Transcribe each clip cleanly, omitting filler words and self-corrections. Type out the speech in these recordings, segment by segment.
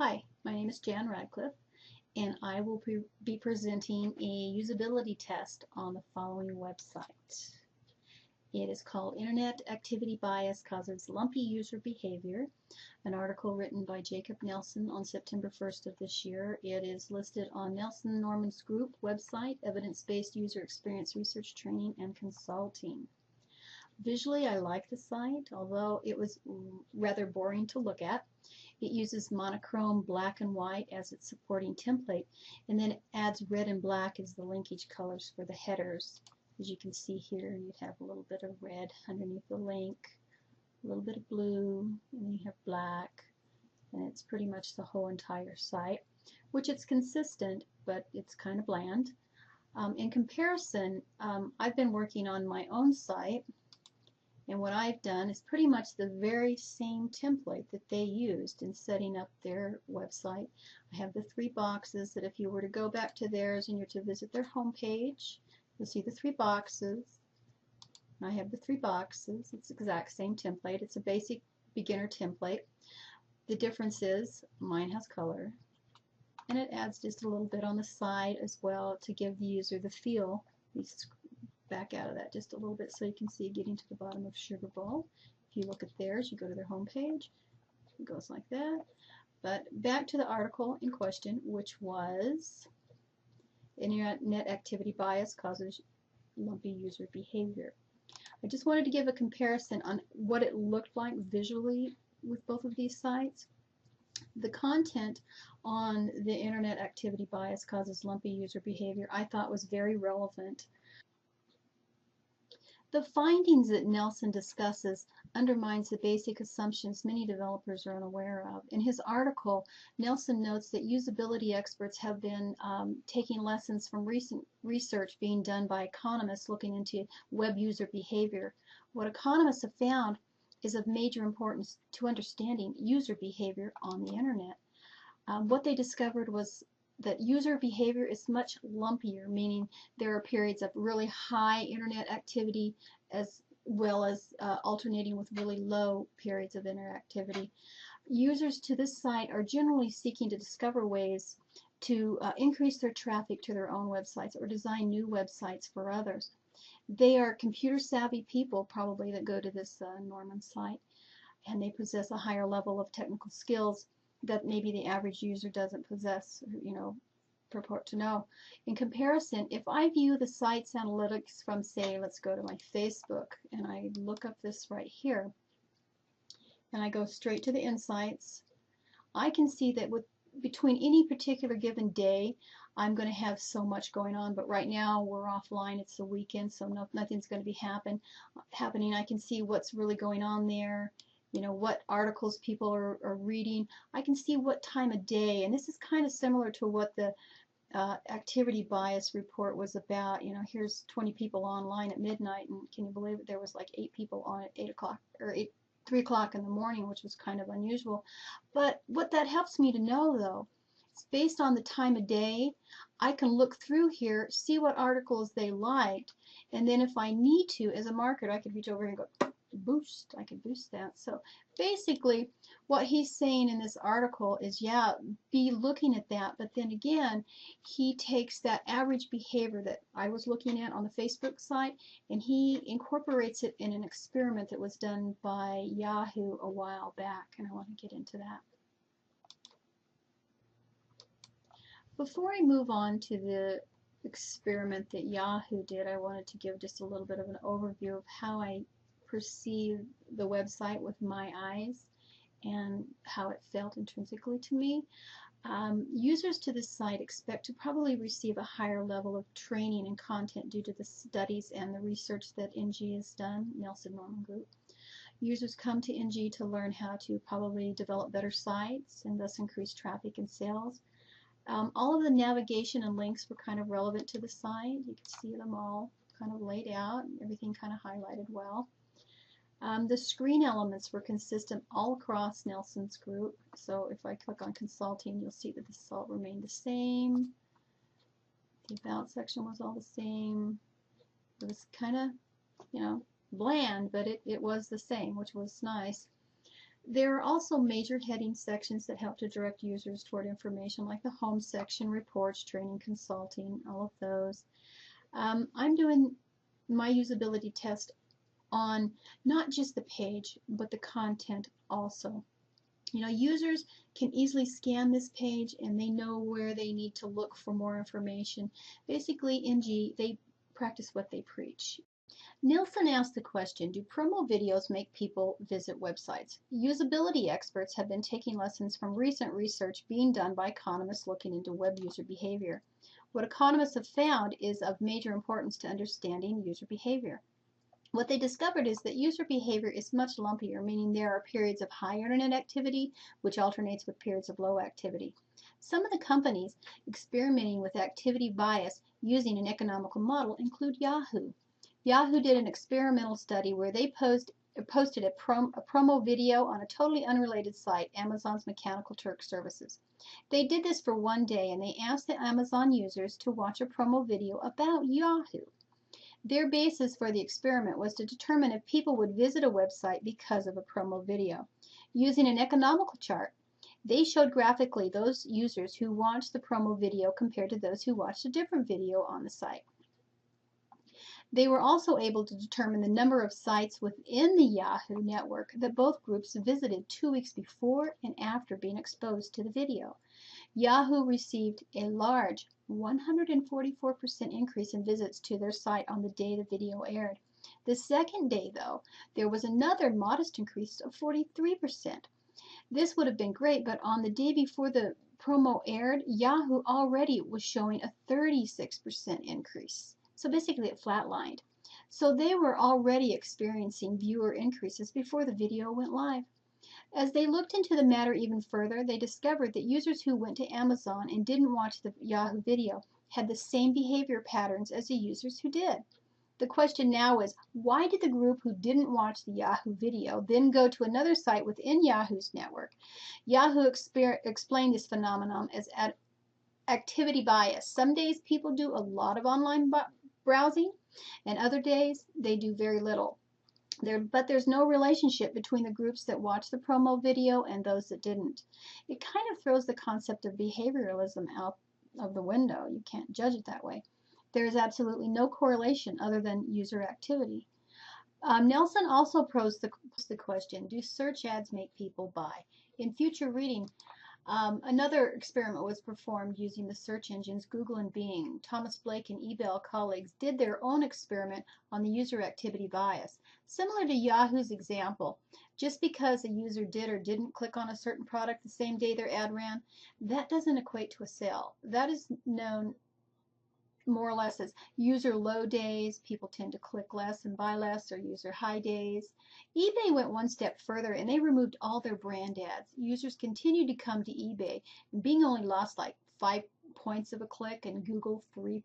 Hi, my name is Jan Radcliffe, and I will be presenting a usability test on the following website. It is called Internet Activity Bias Causes Lumpy User Behavior, an article written by Jacob Nelson on September 1st of this year. It is listed on Nelson Norman's Group website, Evidence-Based User Experience Research Training and Consulting. Visually, I like the site, although it was rather boring to look at. It uses monochrome black and white as its supporting template, and then it adds red and black as the linkage colors for the headers. As you can see here, you'd have a little bit of red underneath the link, a little bit of blue, and then you have black, and it's pretty much the whole entire site, which it's consistent, but it's kind of bland. In comparison, I've been working on my own site, and what I've done is pretty much the very same template that they used in setting up their website. I have the three boxes that if you were to go back to theirs and you're to visit their home page, you'll see the three boxes. I have the three boxes. It's the exact same template. It's a basic beginner template. The difference is mine has color, and it adds just a little bit on the side as well to give the user the feel. Back out of that just a little bit so you can see getting to the bottom of Sugar Bowl. If you look at theirs, you go to their home page, it goes like that. But back to the article in question, which was Internet Activity Bias Causes Lumpy User Behavior. I just wanted to give a comparison on what it looked like visually with both of these sites. The content on the Internet Activity Bias Causes Lumpy User Behavior I thought was very relevant. The findings that Nelson discusses undermines the basic assumptions many developers are unaware of. In his article, Nelson notes that usability experts have been taking lessons from recent research being done by economists looking into web user behavior. What economists have found is of major importance to understanding user behavior on the internet. What they discovered was that user behavior is much lumpier, meaning there are periods of really high internet activity as well as alternating with really low periods of interactivity. Users to this site are generally seeking to discover ways to increase their traffic to their own websites or design new websites for others. They are computer savvy people probably that go to this Norman site, and they possess a higher level of technical skills that maybe the average user doesn't possess, purport to know. In comparison, if I view the site's analytics from, say, let's go to my Facebook, and I look up this right here, and I go straight to the insights, I can see that between any particular given day, I'm going to have so much going on, but right now we're offline, it's the weekend, so nothing's going to be happening. I can see what's really going on there, what articles people are reading. I can see what time of day, and this is kind of similar to what the activity bias report was about. Here's 20 people online at midnight, and can you believe it? There was like 8 people on at 8 o'clock or 3 o'clock in the morning, which was kind of unusual. But what that helps me to know, though, is based on the time of day, I can look through here, see what articles they liked, and then if I need to, as a marketer, I could reach over here and go, boost. I could boost that. So basically what he's saying in this article is, yeah, be looking at that, but then again, he takes that average behavior that I was looking at on the Facebook site and he incorporates it in an experiment that was done by Yahoo a while back, and I want to get into that. Before I move on to the experiment that Yahoo did, I wanted to give just a little bit of an overview of how I perceive the website with my eyes and how it felt intrinsically to me. Users to this site expect to probably receive a higher level of training and content due to the studies and the research that NG has done, Nelson Norman Group. Users come to NG to learn how to probably develop better sites and thus increase traffic and sales. All of the navigation and links were kind of relevant to the site. You can see them all kind of laid out, everything kind of highlighted well. The screen elements were consistent all across Nelson's group. So if I click on consulting, you'll see that the salt remained the same. The about section was all the same. It was kind of, bland, but it was the same, which was nice. There are also major heading sections that help to direct users toward information, like the home section, reports, training, consulting, all of those. I'm doing my usability test on not just the page, but the content also. You know, users can easily scan this page and they know where they need to look for more information. Basically, NG, they practice what they preach. Nielsen asked the question, do promo videos make people visit websites? Usability experts have been taking lessons from recent research being done by economists looking into web user behavior. What economists have found is of major importance to understanding user behavior. What they discovered is that user behavior is much lumpier, meaning there are periods of high internet activity, which alternates with periods of low activity. Some of the companies experimenting with activity bias using an economical model include Yahoo. Yahoo did an experimental study where they posted a promo video on a totally unrelated site, Amazon's Mechanical Turk Services. They did this for one day and they asked the Amazon users to watch a promo video about Yahoo. Their basis for the experiment was to determine if people would visit a website because of a promo video. Using an economical chart, they showed graphically those users who watched the promo video compared to those who watched a different video on the site. They were also able to determine the number of sites within the Yahoo network that both groups visited 2 weeks before and after being exposed to the video. Yahoo received a large 144% increase in visits to their site on the day the video aired. The second day, though, there was another modest increase of 43%. This would have been great, but on the day before the promo aired, Yahoo already was showing a 36% increase. So basically it flatlined. So they were already experiencing viewer increases before the video went live. As they looked into the matter even further, they discovered that users who went to Amazon and didn't watch the Yahoo video had the same behavior patterns as the users who did. The question now is, why did the group who didn't watch the Yahoo video then go to another site within Yahoo's network? Yahoo explained this phenomenon as activity bias. Some days people do a lot of online browsing, and other days they do very little. But there's no relationship between the groups that watched the promo video and those that didn't. It kind of throws the concept of behavioralism out of the window. You can't judge it that way. There is absolutely no correlation other than user activity. Nelson also posed the question, do search ads make people buy? In future reading, another experiment was performed using the search engines Google and Bing. Thomas Blake and Ebell colleagues did their own experiment on the user activity bias. Similar to Yahoo's example, just because a user did or didn't click on a certain product the same day their ad ran, that doesn't equate to a sale. That is known more or less as user low days. People tend to click less and buy less, or user high days. eBay went one step further and they removed all their brand ads. Users continued to come to eBay, and Bing only lost like 5 points of a click and Google 3%.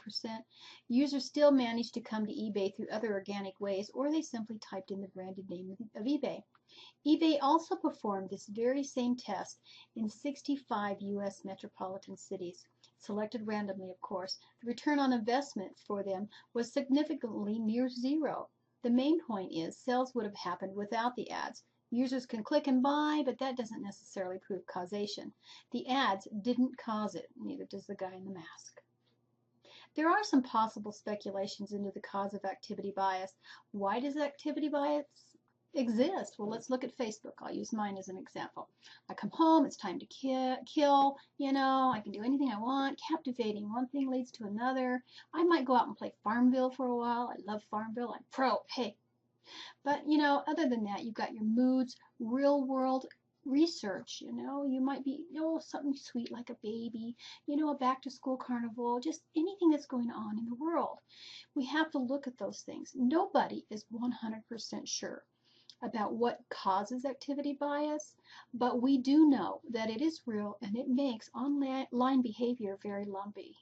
Users still managed to come to eBay through other organic ways, or they simply typed in the branded name of eBay. eBay also performed this very same test in 65 U.S. metropolitan cities. Selected randomly, of course, the return on investment for them was significantly near zero. The main point is sales would have happened without the ads. Users can click and buy, but that doesn't necessarily prove causation. The ads didn't cause it, neither does the guy in the mask. There are some possible speculations into the cause of activity bias. Why does activity bias exist? Well, let's look at Facebook. I'll use mine as an example. I come home, it's time to kill, I can do anything I want, captivating. One thing leads to another. I might go out and play Farmville for a while. I love Farmville. I'm pro. Hey. But, other than that, you've got your moods, real world research. You might be, something sweet like a baby, a back to school carnival, just anything that's going on in the world. We have to look at those things. Nobody is 100% sure about what causes activity bias, but we do know that it is real and it makes online behavior very lumpy.